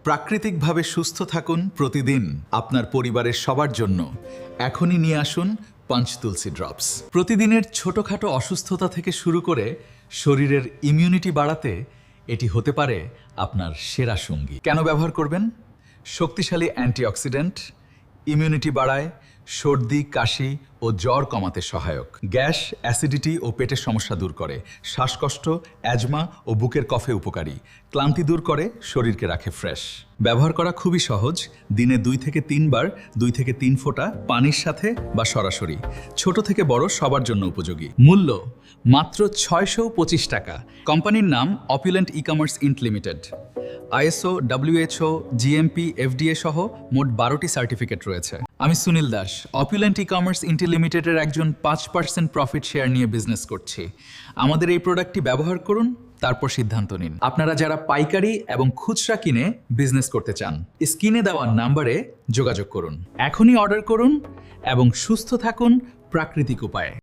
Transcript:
প্রাকৃতিকভাবে সুস্থ থাকুন প্রতিদিন আপনার পরিবারের সবার জন্য। এখনই নিয়ে আসুন পঞ্চতুলসী ড্রপস। প্রতিদিনের ছোটখাটো অসুস্থতা থেকে শুরু করে শরীরের ইমিউনিটি বাড়াতে এটি হতে পারে আপনার সেরা সঙ্গী। কেন ব্যবহার করবেন? শক্তিশালী অ্যান্টিঅক্সিডেন্ট, ইমিউনিটি বাড়ায়, সর্দি, কাশি ও জ্বর কমাতে সহায়ক, গ্যাস, অ্যাসিডিটি ও পেটের সমস্যা দূর করে, শ্বাসকষ্ট, অ্যাজমা ও বুকের কফে উপকারী, ক্লান্তি দূর করে, শরীরকে রাখে ফ্রেশ। ব্যবহার করা খুবই সহজ। দিনে 2 থেকে 3 বার 2 থেকে 3 ফোঁটা পানির সাথে বা সরাসরি। ছোট থেকে বড় সবার জন্য উপযোগী। মূল্য মাত্র 625 টাকা। কোম্পানির নাম Opulent E-commerce Int Limited. ISO, WHO, GMP, FDA সহ মোট 12টি সার্টিফিকেট রয়েছে। আমি সুনীল দাস, অপুলেন্ট ই-কমার্স ইন্ট লিমিটেডের একজন 5% প্রফিট শেয়ার নিয়ে বিজনেস করছি। আমাদের এই প্রোডাক্টটি ব্যবহার করুন, তারপর সিদ্ধান্ত নিন। আপনারা যারা পাইকারি এবং খুচরা কিনে বিজনেস করতে চান, স্ক্রিনে দেওয়া নাম্বারে যোগাযোগ করুন। এখনই অর্ডার করুন এবং সুস্থ থাকুন প্রাকৃতিক উপায়ে।